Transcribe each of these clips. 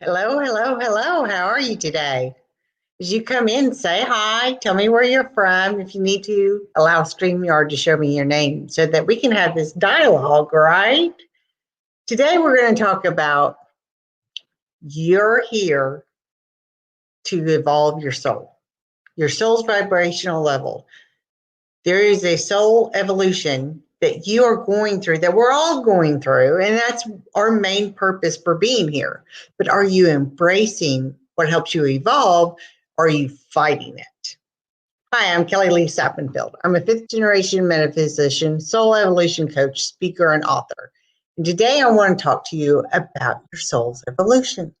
Hello, hello, hello. How are you today? As you come in, say hi. Tell me where you're from. If you need to, allow StreamYard to show me your name so that we can have this dialogue, right? Today, we're going to talk about you're here to evolve your soul's vibrational level. There is a soul evolution that you are going through, that we're all going through, and that's our main purpose for being here. But are you embracing what helps you evolve? Or are you fighting it? Hi, I'm Kelly Lee Sappenfield. I'm a fifth generation metaphysician, soul evolution coach, speaker, and author. And today I want to talk to you about your soul's evolution.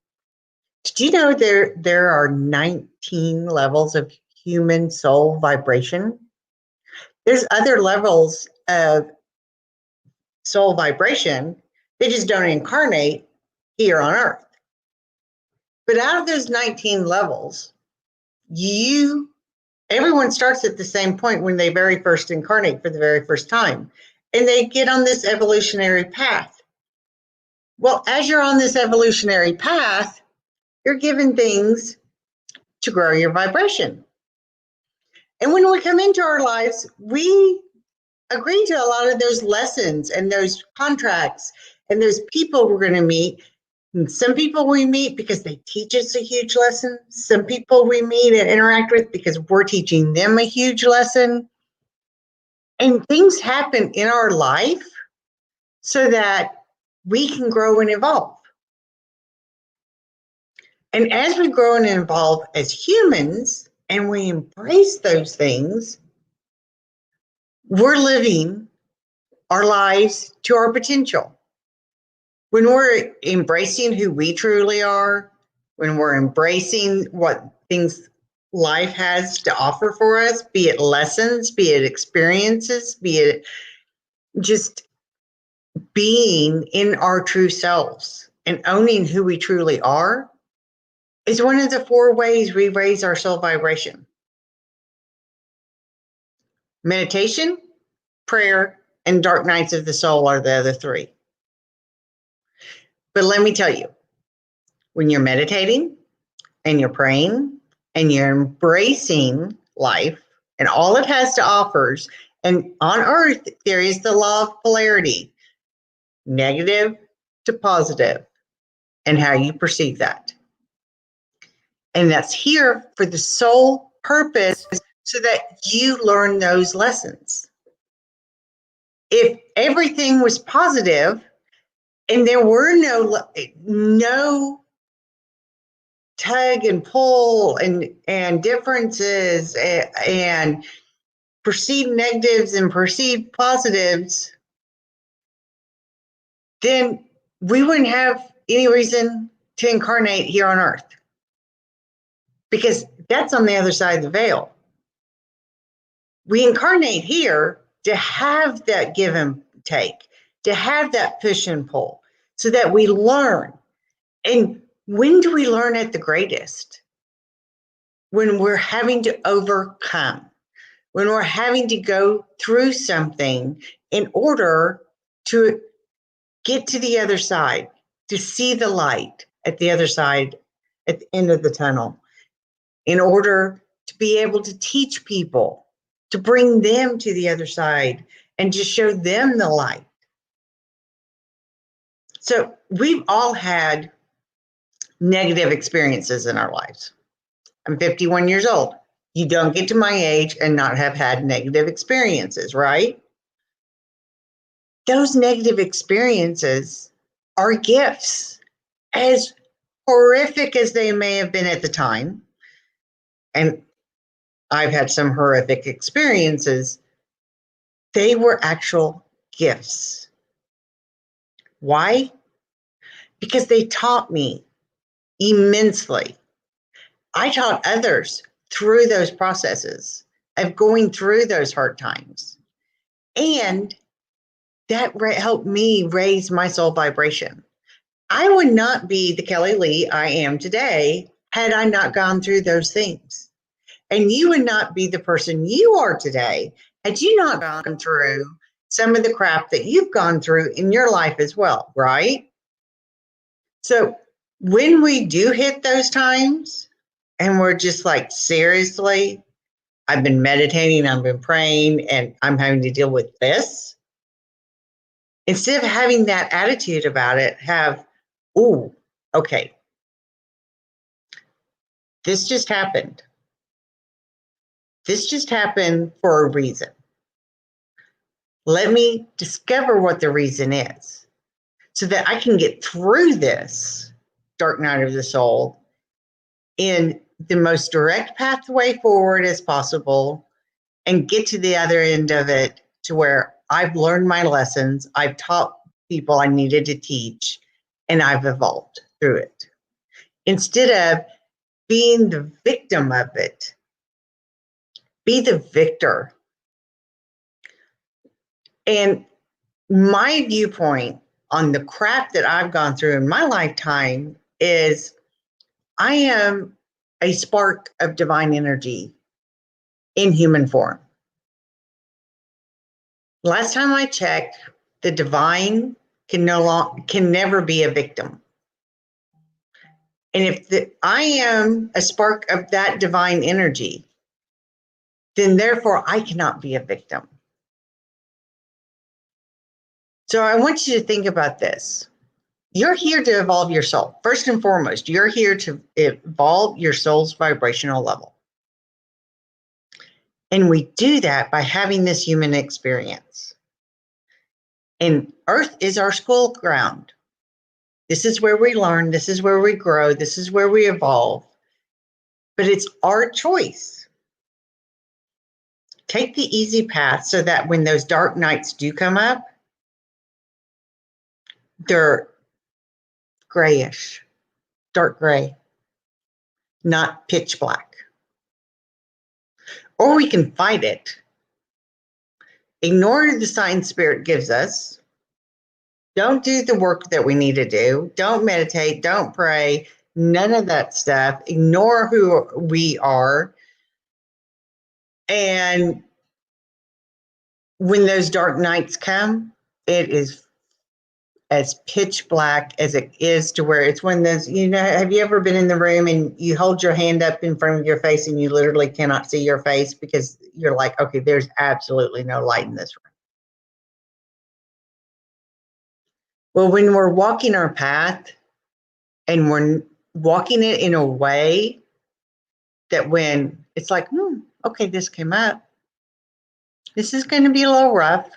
Did you know there are 19 levels of human soul vibration? There's other levels of soul vibration, they just don't incarnate here on Earth. But out of those 19 levels, everyone starts at the same point when they very first incarnate for the very first time, and they get on this evolutionary path. Well, as you're on this evolutionary path, you're given things to grow your vibration. And when we come into our lives, we agree to a lot of those lessons and those contracts and those people we're going to meet. And some people we meet because they teach us a huge lesson. Some people we meet and interact with because we're teaching them a huge lesson. And things happen in our life so that we can grow and evolve. And as we grow and evolve as humans and we embrace those things, we're living our lives to our potential. When we're embracing who we truly are, when we're embracing what things life has to offer for us, be it lessons, be it experiences, be it just being in our true selves and owning who we truly are, is one of the four ways we raise our soul vibration. Meditation, prayer, and dark nights of the soul are the other three. But let me tell you, when you're meditating and you're praying and you're embracing life and all it has to offer, and on Earth, there is the law of polarity, negative to positive, and how you perceive that. And that's here for the sole purpose so that you learn those lessons. If everything was positive and there were no tug and pull and differences and perceived negatives and perceived positives, then we wouldn't have any reason to incarnate here on Earth, because that's on the other side of the veil. We incarnate here to have that give and take, to have that push and pull, so that we learn. And when do we learn at the greatest? When we're having to overcome, when we're having to go through something in order to get to the other side, to see the light at the other side, at the end of the tunnel, in order to be able to teach people, to bring them to the other side and to show them the light. So we've all had negative experiences in our lives. I'm 51 years old. You don't get to my age and not have had negative experiences, right? Those negative experiences are gifts, as horrific as they may have been at the time. And I've had some horrific experiences. They were actual gifts. Why? Because they taught me immensely. I taught others through those processes of going through those hard times. And that helped me raise my soul vibration. I would not be the Kelly Lee I am today had I not gone through those things. And you would not be the person you are today had you not gone through some of the crap that you've gone through in your life as well, right? So When we do hit those times and we're just like, seriously, I've been meditating, I've been praying, and I'm having to deal with this. Instead of having that attitude about it, have, ooh, okay, this just happened. This just happened for a reason. Let me discover what the reason is so that I can get through this dark night of the soul in the most direct pathway forward as possible and get to the other end of it to where I've learned my lessons, I've taught people I needed to teach, and I've evolved through it. Instead of being the victim of it, be the victor. And my viewpoint on the crap that I've gone through in my lifetime is I am a spark of divine energy in human form. Last time I checked, the divine can never be a victim. And if I am a spark of that divine energy, then therefore I cannot be a victim. So I want you to think about this. You're here to evolve your soul. First and foremost, you're here to evolve your soul's vibrational level. And we do that by having this human experience. And Earth is our school ground. This is where we learn. This is where we grow. This is where we evolve. But it's our choice. Take the easy path so that when those dark nights do come up, they're grayish, dark gray, not pitch black. Or we can fight it. Ignore the signs spirit gives us. Don't do the work that we need to do. Don't meditate. Don't pray. None of that stuff. Ignore who we are. And when those dark nights come, it is as pitch black as it is to where it's when those, have you ever been in the room and you hold your hand up in front of your face and you literally cannot see your face because you're like, okay, there's absolutely no light in this room. Well, when we're walking our path and we're walking it in a way that when it's like, okay, this came up, this is going to be a little rough,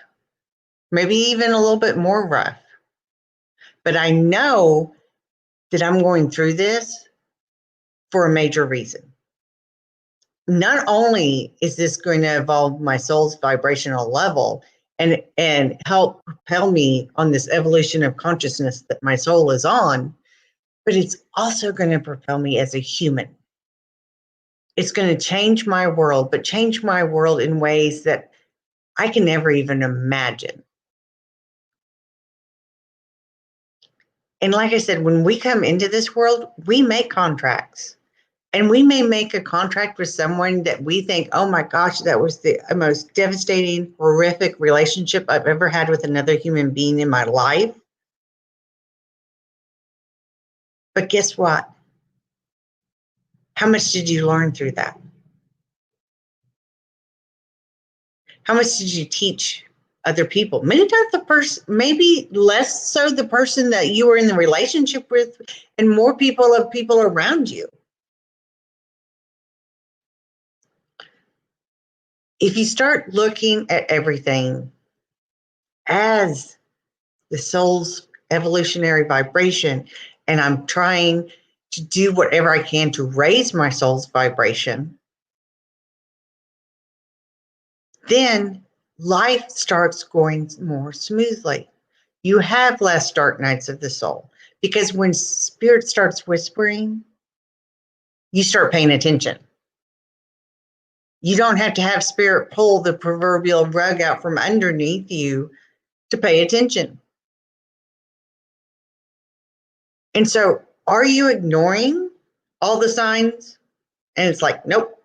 maybe even a little bit more rough. But I know that I'm going through this for a major reason. Not only is this going to evolve my soul's vibrational level and help propel me on this evolution of consciousness that my soul is on, but it's also going to propel me as a human. It's going to change my world, but change my world in ways that I can never even imagine. And like I said, when we come into this world, we make contracts. And we may make a contract with someone that we think, oh my gosh, that was the most devastating, horrific relationship I've ever had with another human being in my life. But guess what? How much did you learn through that? How much did you teach other people? Maybe not the person, maybe less so the person that you were in the relationship with, and more people around you. If you start looking at everything as the soul's evolutionary vibration, and I'm trying to do whatever I can to raise my soul's vibration, then life starts going more smoothly. You have less dark nights of the soul because when spirit starts whispering, you start paying attention. You don't have to have spirit pull the proverbial rug out from underneath you to pay attention. And so, are you ignoring all the signs? And it's like, nope,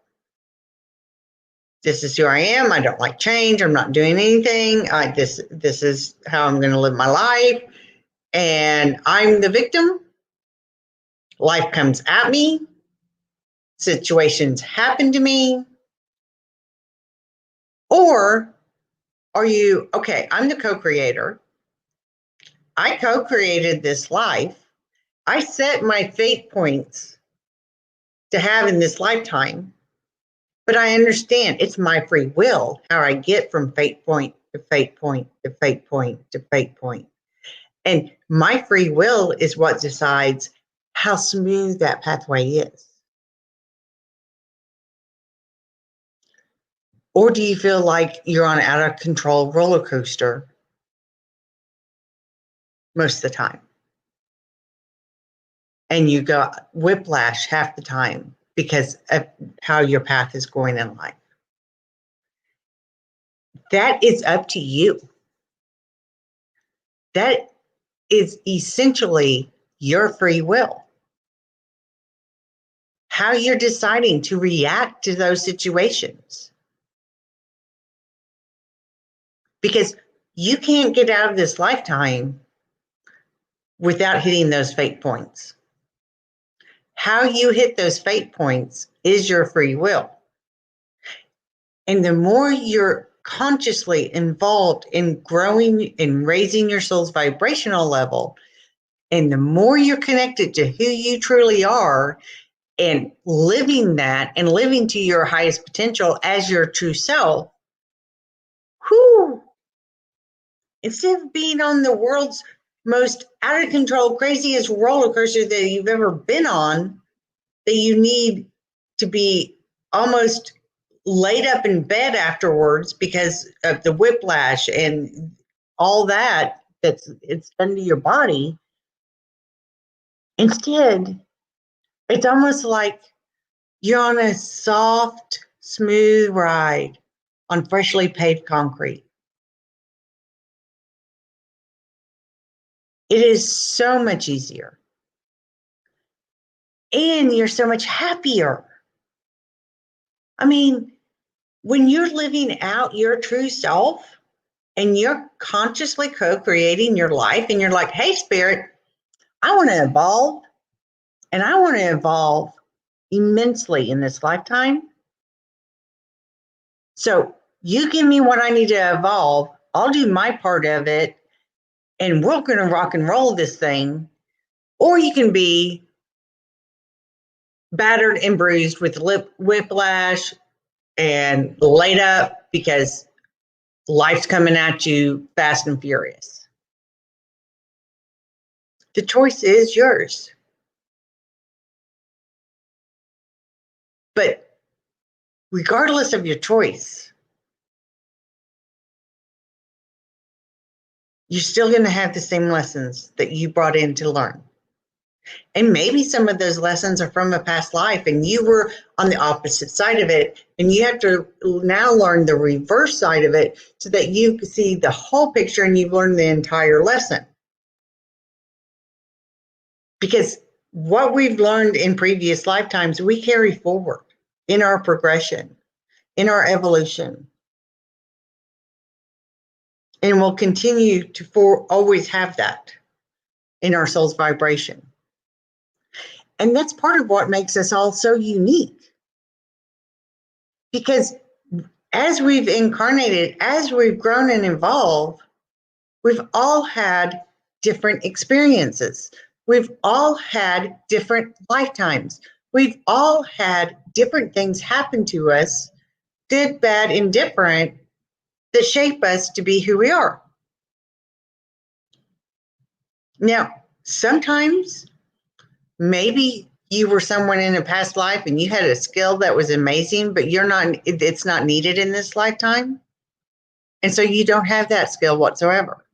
this is who I am. I don't like change. I'm not doing anything. This is how I'm going to live my life. And I'm the victim. Life comes at me, situations happen to me, or are you, okay, I'm the co-creator. I co-created this life. I set my fate points to have in this lifetime, but I understand it's my free will how I get from fate point to fate point to fate point to fate point. And my free will is what decides how smooth that pathway is. Or do you feel like you're on an out of control roller coaster most of the time? And you got whiplash half the time because of how your path is going in life. That is up to you. That is essentially your free will. How you're deciding to react to those situations. Because you can't get out of this lifetime without hitting those fate points. How you hit those fate points is your free will. And the more you're consciously involved in growing and raising your soul's vibrational level, and the more you're connected to who you truly are and living that and living to your highest potential as your true self, whoo, instead of being on the world's most out of control, craziest roller coaster that you've ever been on, that you need to be almost laid up in bed afterwards because of the whiplash and all that it's done to your body. Instead, it's almost like you're on a soft, smooth ride on freshly paved concrete. It is so much easier. And you're so much happier. I mean, when you're living out your true self and you're consciously co-creating your life and you're like, hey, spirit, I want to evolve and I want to evolve immensely in this lifetime. So you give me what I need to evolve. I'll do my part of it and we're going to rock and roll this thing. Or you can be battered and bruised with whiplash and laid up because life's coming at you fast and furious. The choice is yours. But regardless of your choice, you're still going to have the same lessons that you brought in to learn. And maybe some of those lessons are from a past life and you were on the opposite side of it. And you have to now learn the reverse side of it so that you see the whole picture and you've learned the entire lesson. Because what we've learned in previous lifetimes, we carry forward in our progression, in our evolution. And we'll continue to always have that in our soul's vibration. And that's part of what makes us all so unique. Because as we've incarnated, as we've grown and evolved, we've all had different experiences. We've all had different lifetimes. We've all had different things happen to us, good, bad, indifferent, that shape us to be who we are. Now, sometimes maybe you were someone in a past life and you had a skill that was amazing, but it's not needed in this lifetime. And so you don't have that skill whatsoever.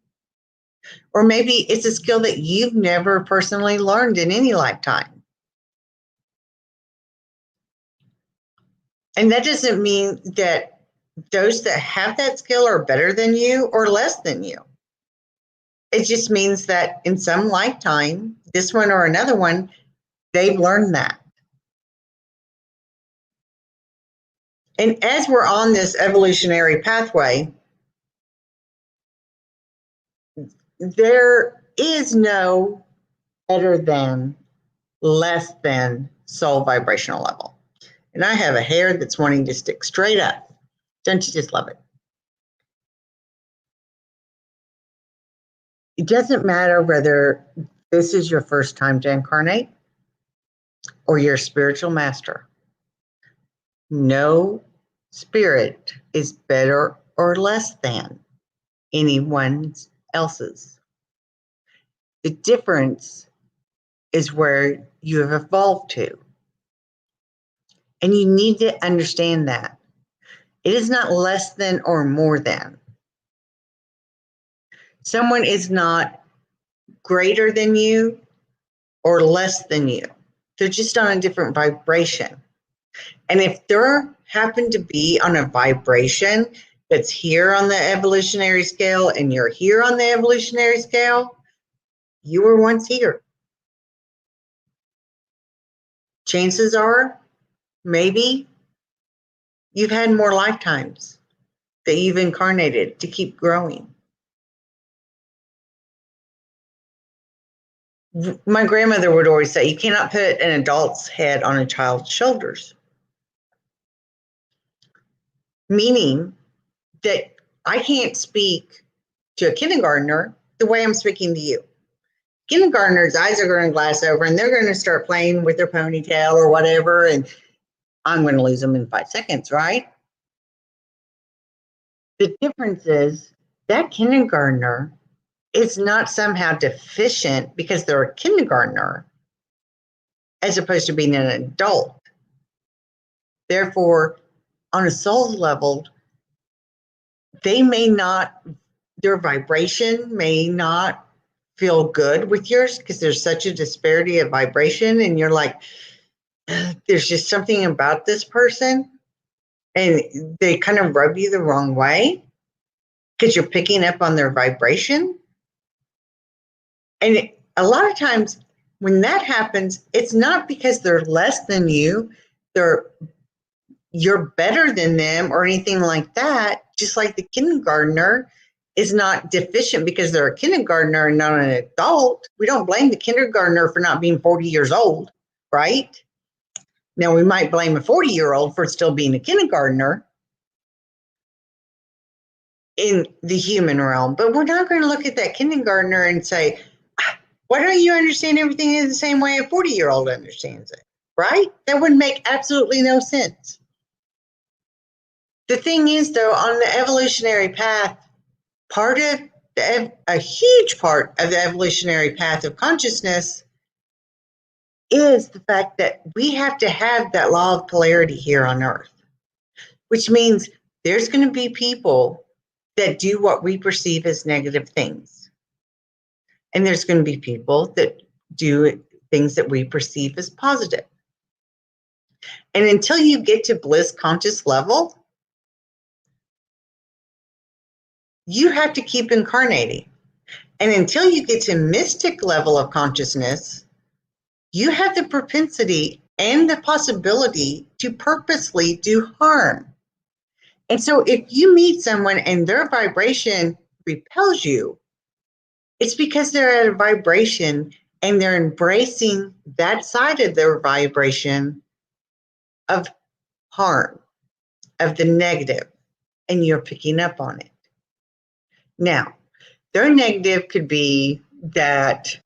Or maybe it's a skill that you've never personally learned in any lifetime. And that doesn't mean that those that have that skill are better than you or less than you. It just means that in some lifetime, this one or another one, they've learned that. And as we're on this evolutionary pathway, there is no better than less than soul vibrational level. And I have a hair that's wanting to stick straight up. Don't you just love it? It doesn't matter whether this is your first time to incarnate or your spiritual master. No spirit is better or less than anyone else's. The difference is where you have evolved to. And you need to understand that. It is not less than or more than. Someone is not greater than you or less than you. They're just on a different vibration. And if they're happen to be on a vibration that's here on the evolutionary scale and you're here on the evolutionary scale, you were once here. Chances are, maybe you've had more lifetimes that you've incarnated to keep growing. My grandmother would always say, you cannot put an adult's head on a child's shoulders. Meaning that I can't speak to a kindergartner the way I'm speaking to you. Kindergartners' eyes are going to glass over and they're going to start playing with their ponytail or whatever, and I'm going to lose them in 5 seconds, right? The difference is that kindergartner is not somehow deficient because they're a kindergartner as opposed to being an adult. Therefore, on a soul level, they may not, their vibration may not feel good with yours because there's such a disparity of vibration, and you're like, there's just something about this person, and they kind of rub you the wrong way because you're picking up on their vibration. And a lot of times when that happens, it's not because they're less than you, you're better than them or anything like that. Just like the kindergartner is not deficient because they're a kindergartner and not an adult. We don't blame the kindergartner for not being 40 years old, right? Now, we might blame a 40-year-old for still being a kindergartner in the human realm, but we're not going to look at that kindergartner and say, why don't you understand everything in the same way a 40-year-old understands it, right? That would make absolutely no sense. The thing is, though, on the evolutionary path, a huge part of the evolutionary path of consciousness is the fact that we have to have that law of polarity here on Earth, which means there's going to be people that do what we perceive as negative things. And there's going to be people that do things that we perceive as positive. And until you get to bliss conscious level, you have to keep incarnating. And until you get to mystic level of consciousness, you have the propensity and the possibility to purposely do harm. And so if you meet someone and their vibration repels you, it's because they're at a vibration and they're embracing that side of their vibration of harm, of the negative, and you're picking up on it. Now, their negative could be that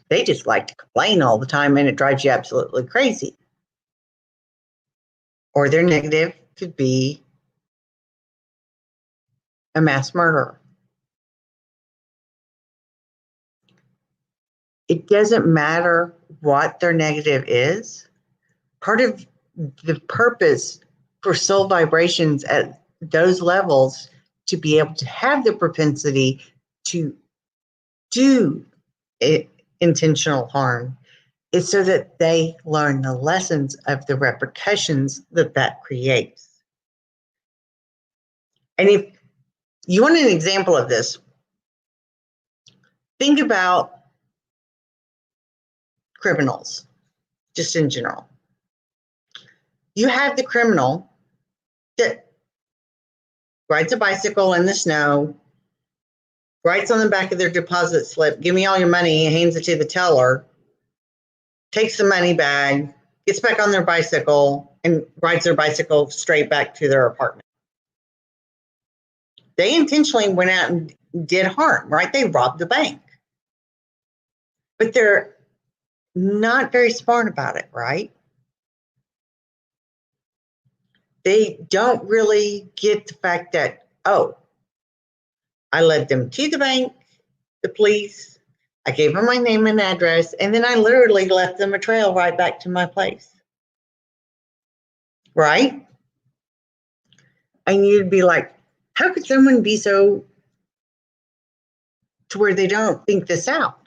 they just like to complain all the time and it drives you absolutely crazy. Or their negative could be a mass murderer. It doesn't matter what their negative is. Part of the purpose for soul vibrations at those levels to be able to have the propensity to do intentional harm is so that they learn the lessons of the repercussions that creates. And if you want an example of this, think about criminals, just in general. You have the criminal that rides a bicycle in the snow, writes on the back of their deposit slip, give me all your money, and hands it to the teller. takes the money bag, gets back on their bicycle, and rides their bicycle straight back to their apartment. They intentionally went out and did harm, right? They robbed the bank. But they're not very smart about it, right? They don't really get the fact that, oh, I led them to the bank, the police, I gave them my name and address, and then I literally left them a trail right back to my place. Right? And you'd be like, how could someone be so to where they don't think this out?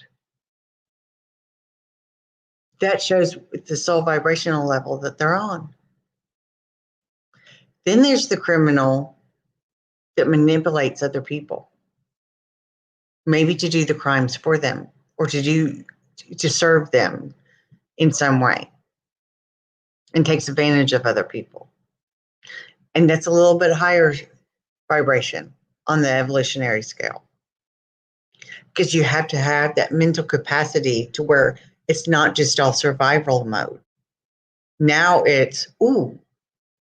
That shows the soul vibrational level that they're on. Then there's the criminal that manipulates other people, maybe to do the crimes for them or to serve them in some way, and takes advantage of other people. And that's a little bit higher vibration on the evolutionary scale, because you have to have that mental capacity to where it's not just all survival mode. Now it's, ooh,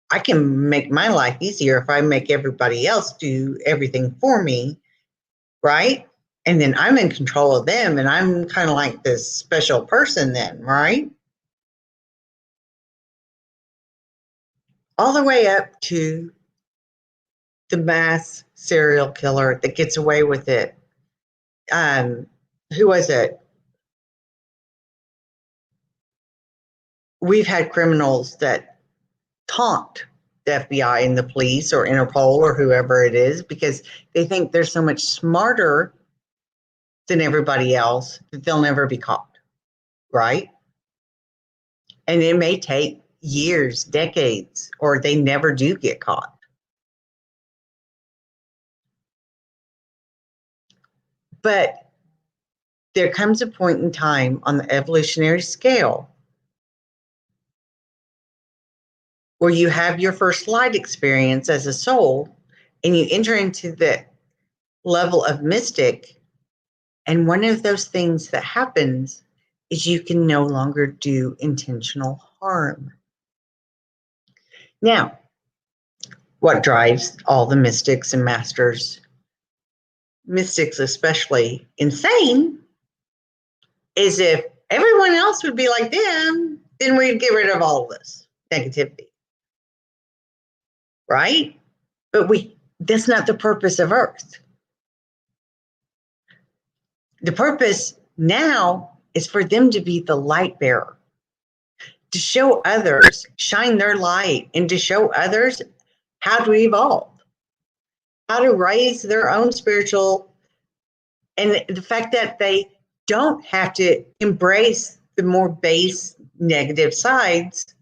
I can make my life easier if I make everybody else do everything for me, right? And then I'm in control of them, and I'm kind of like this special person then, right? All the way up to the mass serial killer that gets away with it. Who was it? We've had criminals that taunt the FBI and the police or Interpol or whoever it is because they think they're so much smarter than everybody else that they'll never be caught, right? And it may take years, decades, or they never do get caught. But there comes a point in time on the evolutionary scale where you have your first light experience as a soul and you enter into the level of mystic. And one of those things that happens is you can no longer do intentional harm. Now, what drives all the mystics and masters, mystics especially, insane is if everyone else would be like them, then we'd get rid of all of this negativity. Right? But that's not the purpose of Earth. The purpose now is for them to be the light bearer, to show others, shine their light, and to show others how to evolve, how to raise their own spiritual, and the fact that they don't have to embrace the more base negative sides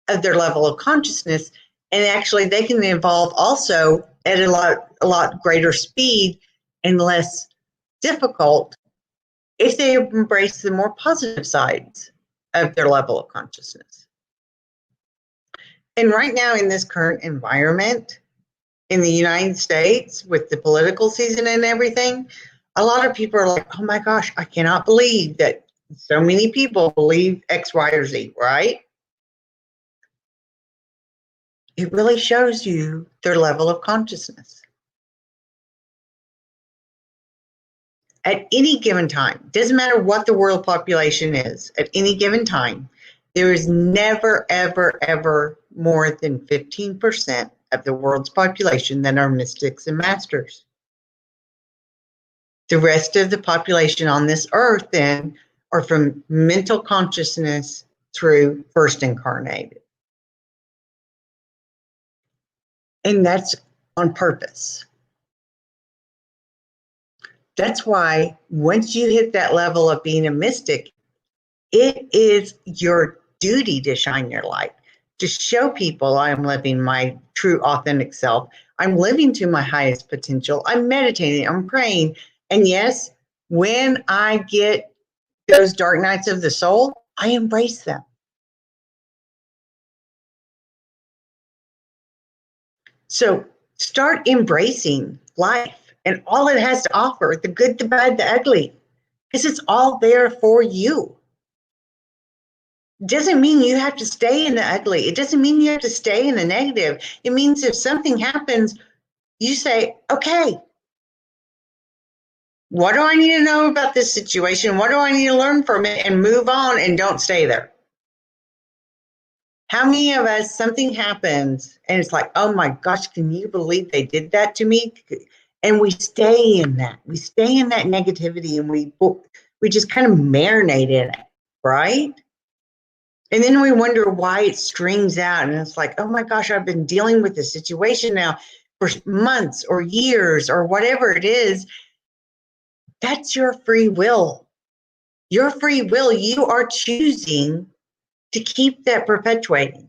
of their level of consciousness. And actually they can evolve also at a lot greater speed and less difficult if they embrace the more positive sides of their level of consciousness. And right now in this current environment in the United States with the political season and everything, a lot of people are like, oh my gosh, I cannot believe that so many people believe X, Y, or Z, right? It really shows you their level of consciousness. At any given time, doesn't matter what the world population is, at any given time, there is never, ever, ever more than 15% of the world's population that are mystics and masters. The rest of the population on this earth then are from mental consciousness through first incarnated. And that's on purpose. That's why once you hit that level of being a mystic, it is your duty to shine your light, to show people I'm living my true authentic self. I'm living to my highest potential. I'm meditating, I'm praying. And yes, when I get those dark nights of the soul, I embrace them. So start embracing life and all it has to offer, the good, the bad, the ugly, because it's all there for you. doesn't mean you have to stay in the ugly. It doesn't mean you have to stay in the negative. It means if something happens, you say, okay, what do I need to know about this situation? What do I need to learn from it, and move on, and don't stay there? How many of us, something happens and it's like, oh my gosh, can you believe they did that to me? And we stay in that. We stay in that negativity, and we just kind of marinate in it, right? And then we wonder why it strings out. And it's like, oh my gosh, I've been dealing with this situation now for months or years or whatever it is. That's your free will. Your free will, you are choosing to keep that perpetuating.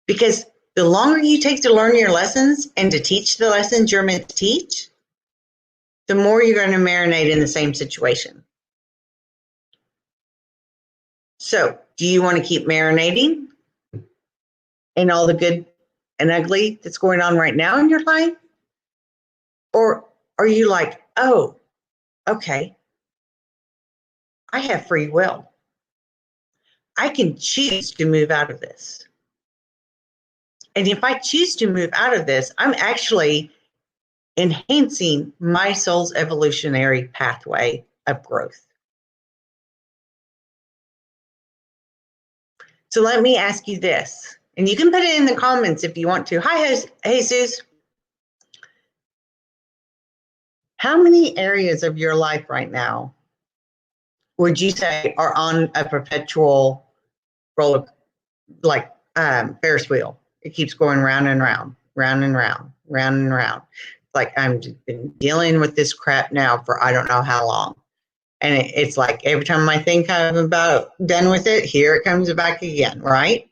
Because the longer you take to learn your lessons and to teach the lessons you're meant to teach, the more you're going to marinate in the same situation. So, do you want to keep marinating in all the good and ugly that's going on right now in your life? Or are you like, oh, okay, I have free will. I can choose to move out of this. And if I choose to move out of this, I'm actually enhancing my soul's evolutionary pathway of growth. So let me ask you this, and you can put it in the comments if you want to. Hi, Jesus. How many areas of your life right now would you say are on a perpetual roller, like Ferris wheel? It keeps going round and round, round and round, round and round. Like I've been dealing with this crap now for I don't know how long. And it's like every time I think I'm about done with it, here it comes back again, right?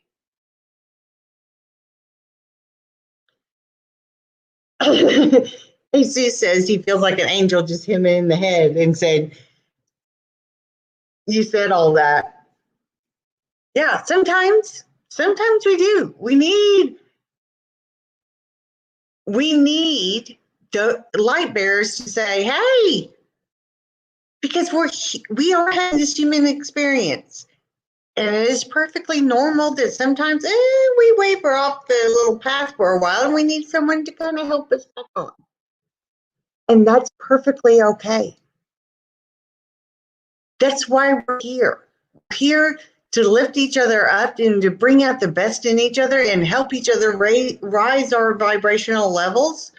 Jesus says he feels like an angel just hit him in the head and said, you said all that. Yeah, sometimes we do. We need the light bearers to say, hey, because we are having this human experience. And it is perfectly normal that sometimes we waver off the little path for a while and we need someone to kind of help us back on. And that's perfectly okay. That's why we're here. We're here to lift each other up and to bring out the best in each other and help each other rise our vibrational levels.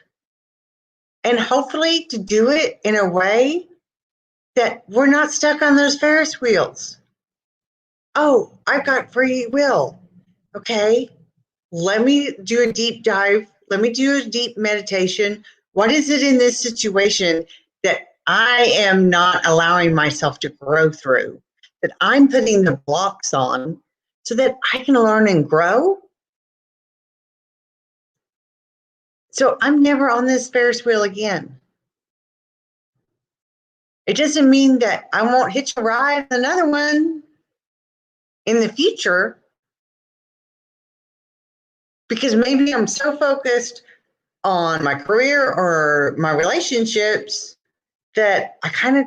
And hopefully to do it in a way that we're not stuck on those Ferris wheels. Oh, I've got free will. Okay, let me do a deep dive. Let me do a deep meditation. What is it in this situation that I am not allowing myself to grow through, that I'm putting the blocks on so that I can learn and grow? So I'm never on this Ferris wheel again. It doesn't mean that I won't hitch a ride on another one in the future, because maybe I'm so focused on my career or my relationships that I kind of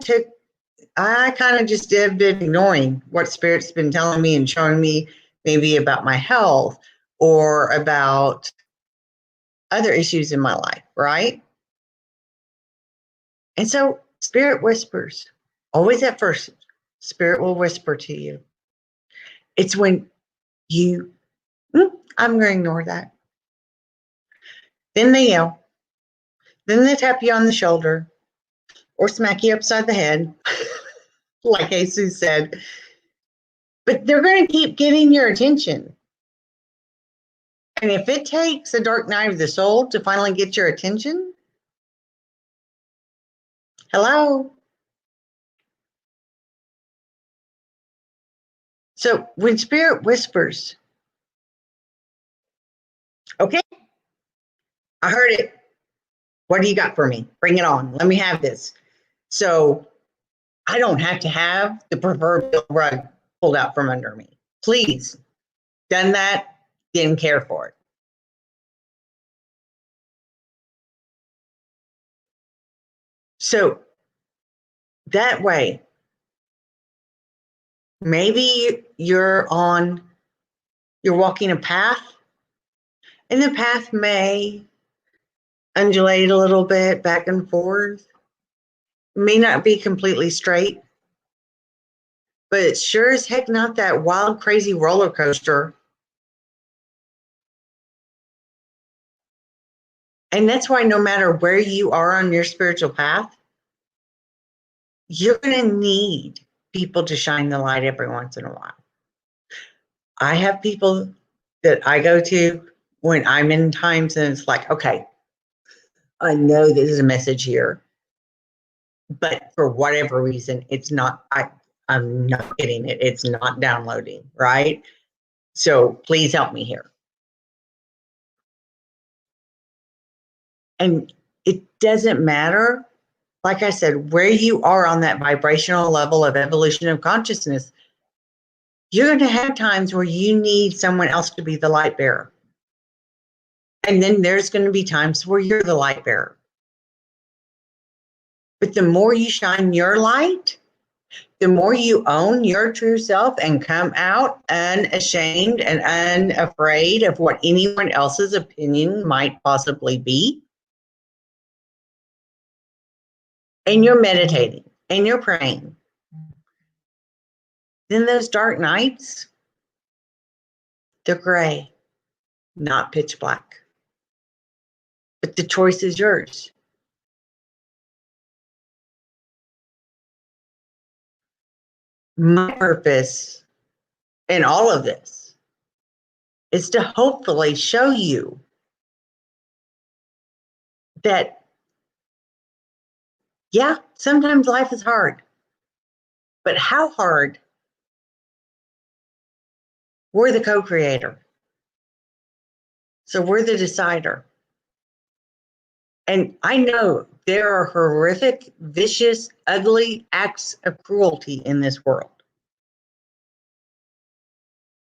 just did ignoring what Spirit's been telling me and showing me, maybe about my health or about other issues in my life, right? And so Spirit whispers, always at first, Spirit will whisper to you. It's when you, I'm going to ignore that. Then they yell. Then they tap you on the shoulder or smack you upside the head, like Jesus said. But they're going to keep getting your attention. And if it takes a dark night of the soul to finally get your attention, hello. So when Spirit whispers, okay, I heard it. What do you got for me? Bring it on. Let me have this. So I don't have to have the proverbial rug pulled out from under me. Please, done that, didn't care for it. So that way, Maybe you're walking a path, and the path may undulate a little bit back and forth. It may not be completely straight, but it's sure as heck not that wild, crazy roller coaster. And that's why no matter where you are on your spiritual path, you're going to need people to shine the light every once in a while. I have people that I go to when I'm in times and it's like, okay, I know there's a message here, but for whatever reason, it's not, I'm not getting it. It's not downloading, right? So please help me here. And it doesn't matter, like I said, where you are on that vibrational level of evolution of consciousness, you're going to have times where you need someone else to be the light bearer. And then there's going to be times where you're the light bearer. But the more you shine your light, the more you own your true self and come out unashamed and unafraid of what anyone else's opinion might possibly be, and you're meditating and you're praying, then those dark nights, they're gray, not pitch black. But the choice is yours. My purpose in all of this is to hopefully show you that, yeah, sometimes life is hard, but how hard? We're the co-creator. So we're the decider. And I know there are horrific, vicious, ugly acts of cruelty in this world.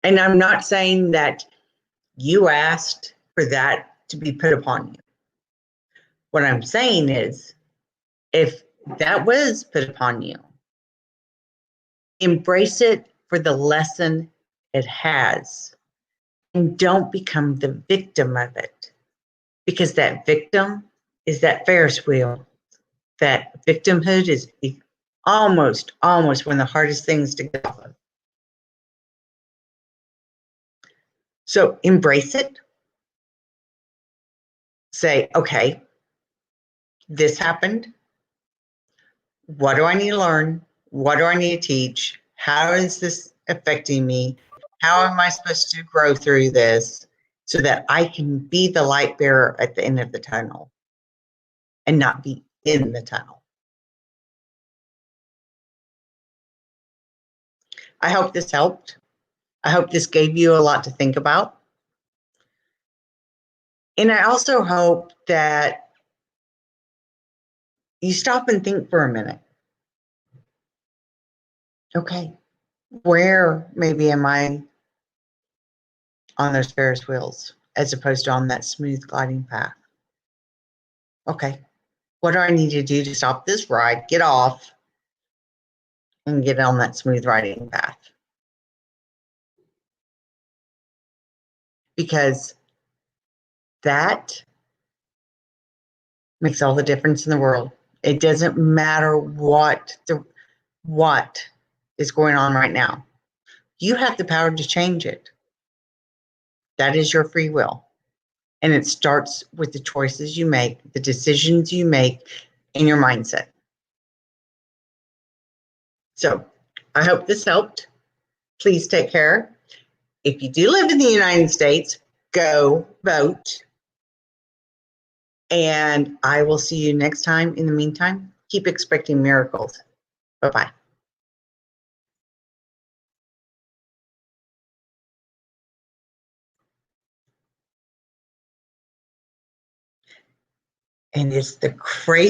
And I'm not saying that you asked for that to be put upon you. What I'm saying is, if that was put upon you, embrace it for the lesson it has, and don't become the victim of it, because that victim is that Ferris wheel. That victimhood is almost one of the hardest things to get off of. So embrace it. Say, okay, this happened. What do I need to learn? What do I need to teach? How is this affecting me? How am I supposed to grow through this so that I can be the light bearer at the end of the tunnel and not be in the tunnel? I hope this helped. I hope this gave you a lot to think about. And I also hope that you stop and think for a minute. Okay, where maybe am I on those Ferris wheels as opposed to on that smooth gliding path? Okay, what do I need to do to stop this ride, get off, and get on that smooth riding path? Because that makes all the difference in the world. It doesn't matter what is going on right now. You have the power to change it. That is your free will. And it starts with the choices you make, the decisions you make, and your mindset. So I hope this helped. Please take care. If you do live in the United States, go vote. And I will see you next time. In the meantime, keep expecting miracles. Bye-bye. And it's the crazy